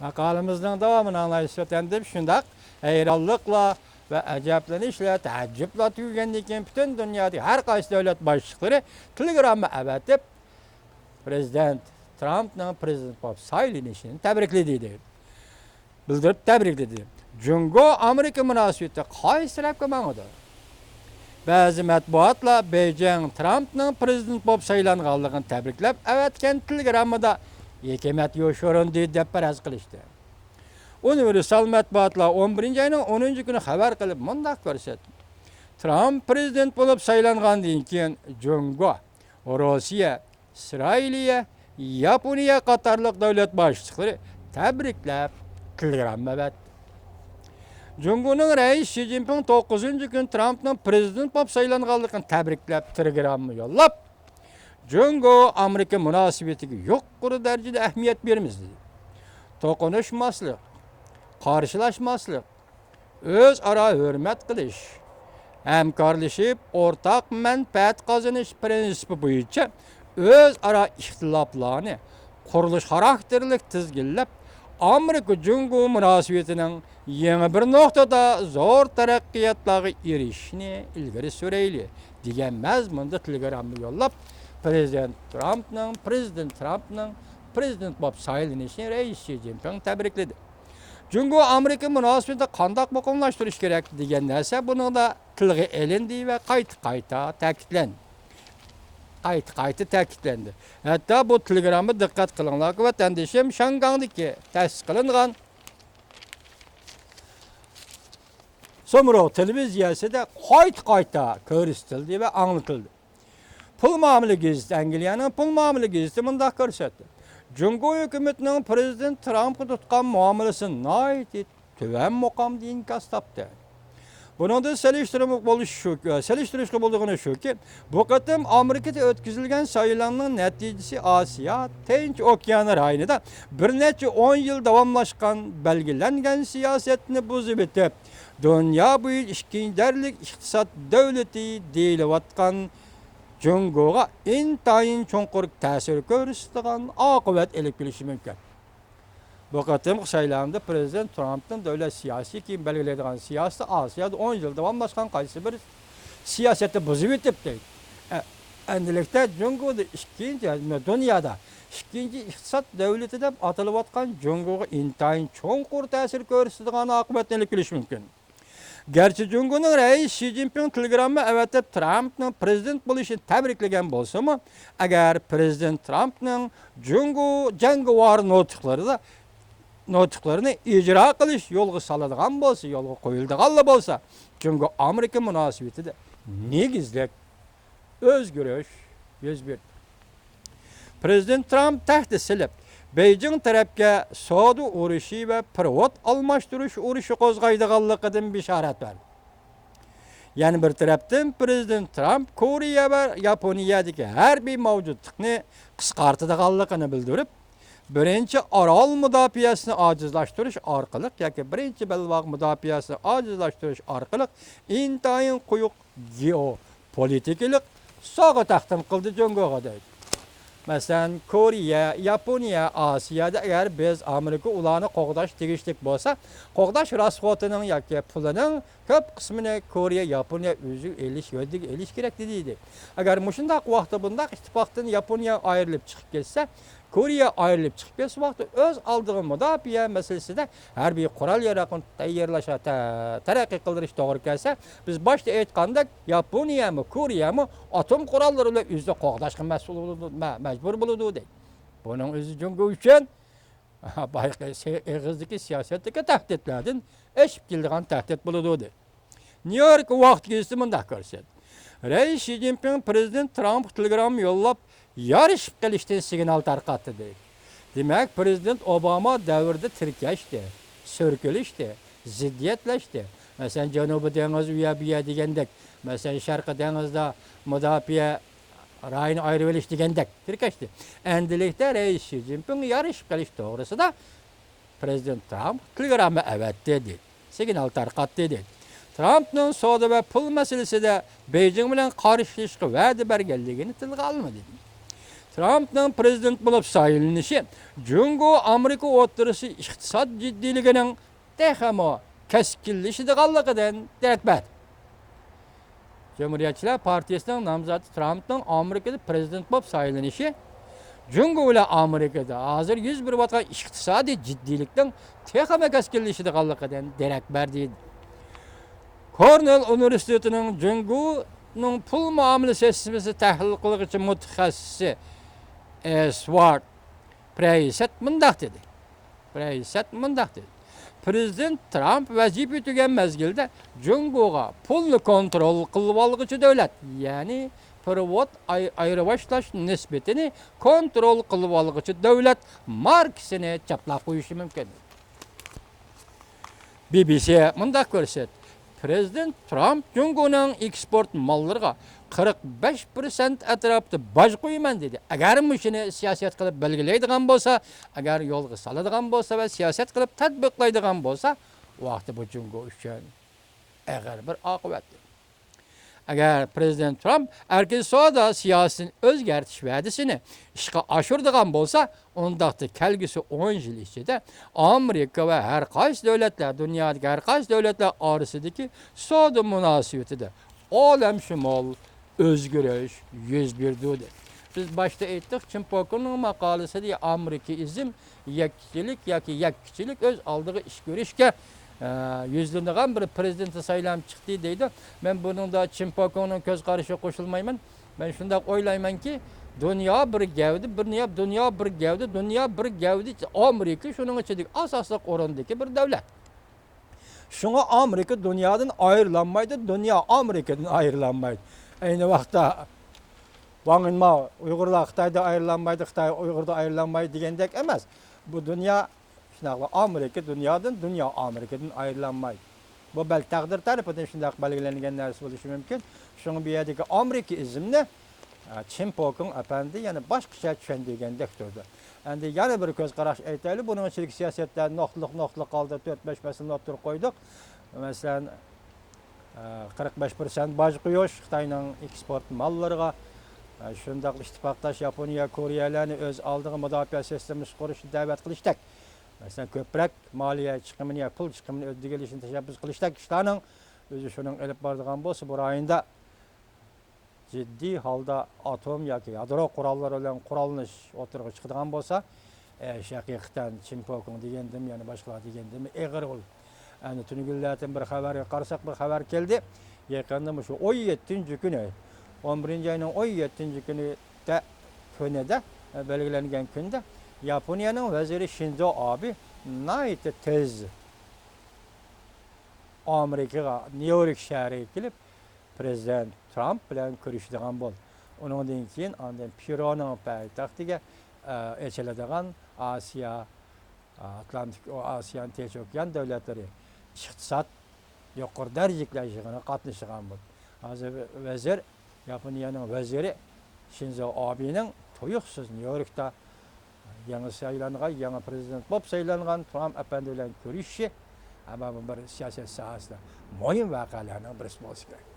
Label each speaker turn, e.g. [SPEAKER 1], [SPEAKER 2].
[SPEAKER 1] Makalimizin devamını anlayışıdan deb şundak hayranlıkla ve acaplanışla, tacibla tüygendikken bütün dünyada her qaysı devlet başlıkları telegramma avatib Prezident Trump'ın prezident bolup saylanışını tebrikledi. Bildirip tebrikledi. Jungo Amerika münasebeti qaysı tarafga mangadi? Bazı matbuatla Beijing Trump'ın prezident bolup saylanganligini tebriklep avatgan telegramda yekemet yoşurun deb paraz qilishdi. Universal matbuatlar 11 ayının 10 günü xabar qilib mundaq ko'rsatdi. Trump prezident bo'lib saylangandan keyin Jungo, Rossiya, İsrailiya, Yaponiya qatorliq davlat boshliqlari tabriklab telegramma avatdi. Jungo'ning rais Xi Jinping 9 gün Trump'ning prezident bo'lib saylanganligini tabriklab telegramma yo'llab, Jungo Amerika münasebetiga yuqori darajada ahamiyat beramiz dedi. To'qinishmaslik, qarshilashmaslik, o'zaro hurmat qilish, hamkorlashib, o'rtaq manfaat qozonish prinsipi bo'yicha o'zaro ixtiloflarni qurilish xarakterli tizginlab, Amerika Jungo münasebetining yangi bir nuqtada zo'r taraqqiyotlarga erishishni ilgari surayli degan mazmunda telegramma yo'llab, Prezident Trump'ның prezident bo'lib saylanishini rais Xi Jinping tabrikladi. Jungo Amerika münasebetini qanday muqimlashtirish kerak degan narsa buningda tilga elindi va qayta ta'kidlandi. Hatto bu telegramga diqqat qilinglar va tandishim Shangangdagi ta'sis qilingan Somro televiziyasida qayta ko'rsatildi va anglatildi. Pul muomala gazeti, Angliyaning pul muomala gazeti mundaq ko'rsatdi. Jungo hukumatining prezident Trumpga tutgan muomalasini nihoyat tuvan muqomda inkas topdi. Buningda selishtirishga bo'ldig'ini shuki, bu qatim Amerikada o'tkazilgan saylovning natijasi Osiyo Tinch okeani rayonida bir necha 10 yil davomlashgan belgilangan siyosatni buzib o'tib, dunyo bo'yicha ikkinchi darajalik iqtisod davlati deyilayotgan Jungo'ga intayin cho'nqur ta'sir ko'rsatgan oqibat elib kelishi mumkin. Bu qatimki saylovda prezident Trump'ning davlat siyosiy keyin belgilaydigan siyosati Osiyoda 10 yil davomlashgan qaysi bir siyosatni buzib o'tibdi. Endilikda Jungo'da dunyoda ikkinchi iqtisod davlati deb atalayotgan Jungo'ga intayin cho'nqur ta'sir ko'rsatgan oqibatni elib kelishi mumkin. Gerçi Jungo'ning rais Xi Jinping telegramma avatib Trump'ning prezident bo'lishini tabriklagan bo'lsa-mu, agar prezident Trump'ning Jungo jangovar nutqlarini ijro qilish yo'lga soladigan bo'lsa, yo'lga qo'yiladigan bo'lsa, Jungo Amerika munosabatida negizlik o'zgarish yuz berdi. Prezident Trump tahdid silib Beijing tarafga savdo urushi va privat almashtirish urushi qo'zg'aydiganligidan bishorat berdi. Yana bir tarafdan prezident Trump Koreya va Yaponiyadagi harbiy mavjudlikni qisqartirganligini bildirib, birinchi orol mudofaasini ojizlashtirish orqali yoki birinchi balvoq mudofaasini ojizlashtirish orqali intayin quyuq geopolitikalik sog'a taqdim qildi Jungo'ga deydi. Masalan, Koreya, Yaponiya, Osiyoda agar biz Amerika ularni qo'g'dash tegishlik bo'lsa, qo'g'dash rasxotining yoki pulining ko'p qismini Koreya, Yaponiya o'zi elish kerak deydi. Agar mushundaq vaqtda bundaq ittifoqdan Yaponiya ayrilib chiqib ketsa, Koreya ayrilib chiqib ketsa vaqtda o'z oldiga mudofaa masalasida harbiy qurol yarog'ini tayyorlashga taraqqiy qildirish to'g'ri kelsa, biz boshda aytgandek Yaponiyami, Koreyami atom qurollari bilan o'zida qo'g'dashga mas'ul majbur bo'ladi deydi. Buning o'zi Jungo uchun eg'izdagi siyosatdagi tahdidlardan eshib kelgan tahdid bo'ladi deydi. New York vaqt geziti mundaq ko'rsatdi. Rais Xi Jinping prezident Trump telegram yo'llab yarışib qilishdan signal tarqatdi deydi. Demak, prezident Obama davrida tirkashdi, so'rkilishdi, ziddiyatlashdi. Masalan, Janubiy dengiz uya degandek, masalan, Sharqiy dengizda mudofaa rayini ayirib olish degandek tirkashdi. Endilikda rais Xi Jinping yarışib qilish to'g'risida prezident Trump telegramma avatdi dedi. Signal tarqatdi dedi. Trump'ning savdo va pul masalasida Beijing bilan qarshilashga va'da berganligini tilga olmadi. Trump'ның prezident bulup sayılınışı, Cungo Amerika oturışı iktisat ciddiliginin tehamo keskinleşidiganligidan derak berdi. Cumhuriyetçiler Partisi'nin namzatı Trump'ның Amerika'da prezident bulup sayılınışı, Cungo ile Amerika'da hazır 101 vatga iktisadi ciddilikten tehamo keskinleşidiganligidan derak berdi. Cornell Üniversitesi'nin Cungo'nun pul muamele sistemisi tahlil kılığı için mutaxassisi Swart Preset mındaq dedi. Prezident Trump vazife tügen mezgilde Cungo'ga pulni kontrol qılıp algıcı devlet, yani privat ayrıbaşlaş nispetini kontrol qılıp algıcı devlet markasini çaplap koyuşı mümkün. BBC mındaq görset. Prezident Trump Cungo'nun eksport mallarına 45% atrapta baj qo'yaman dedi. Agar mushuni siyosat qilib belgilaydigan bo'lsa, agar yo'lga soladigan bo'lsa va siyosat qilib tatbiqlaydigan bo'lsa, vaqti bu Jungo uchun ag'ir bir oqibatdir. Agar prezident Trump erkin savdo siyosatini o'zgartish va'dasini ishga oshiradigan bo'lsa, undaqda kelgusi 10 yil ichida Amerika va har qaysi davlatlar, dunyodagi har qaysi davlatlar orasidagi savdo munosabatida olamshumul özgürlüş yüz berdi. Biz başta aytdik, Çinpokunun maqolasi diye Amerikaizm, yakkichilik yoki yakkichilik öz aldığı iş görüşke yüzlenigan bir prezidenti saylanıp chiqdi deydi. Men buningda Çinpokunun ko'z qarashiga qo'shilmayman. Men shunday o'ylaymanki, dünya bir gavdi, dünya bir gavdi, Amerika shuning ichidagi asosli o'rindagi bir davlat. Şuna Amerika dünyadan ayrılanmaydı, dünya Amerika'dan ayrılanmaydı. Aynı vaqtda Wang Mao Uyg'urlar Xitoyda ayrılanmaydı, Xitoy Uyg'urda ayrılanmaydı degandek emas. Bu dünya shunaqa Amerika dunyodan, dünya Amerikadan ayrılanmaydı. Bu balki taqdir tarafidan shunday belgilangan narsa bo'lishi mumkin. Shuni bu yerdagi Amerikaizmni Çinpokun apandi, yani boshqacha tushundigandek turdi. Endi yana bir ko'z qarash aytaylik, buning ichidagi siyosatlar noqliq qoldi, 4-5 masala o'tirib qo'ydik. Masalan, 45% baj qo'yish Xitoyning eksport mallariga, shundoq ittifoqdosh Yaponiya, Koreyalarni o'z oldiga mudofaa sistemasi qurishni da'vat qilishdak. Masalan, ko'proq moliya chiqimini, pul chiqimini o'zlashini tashabbus qilishdak. Xitoyning o'zi shuning olib boradigan bo'lsa, bu rayonda ciddi halda atom yoki yadro qurollari bilan qurollanish o'tirg'i chiqadigan bo'lsa, shaqiqatan Çinpokun degandim, yani boshqalar degandim, eg'ir bo'ldi. Yani tünügüllerden bir xabarga qarasak, bir xabar keldi. Yaqinda shu 17 kuni, 11 ayının 17 kunida kunida belgilangan kunda Yaponiyaning vaziri Shinzo Abe nihoyatda tez Amerikaga New York shahriga kelib prezident Trump bilan ko'rishadigan bo'ldi. Undan keyin Peruning poytaxtiga elchiladigan Asiya, Atlantik Asiya Tinch okean davlatlari iqtisod yuqori darajada yig'inga qatnashgan bo'ldi. Hozir vazir, Yaponiyaning vaziri Shinzo Abening tuyuqsiz New Yorkda yangi prezident bo'lib saylangan Trump apandi bilan ko'rishi, ama bu bir siyosat sohasida muhim voqealarning birisi bo'lsa kerak.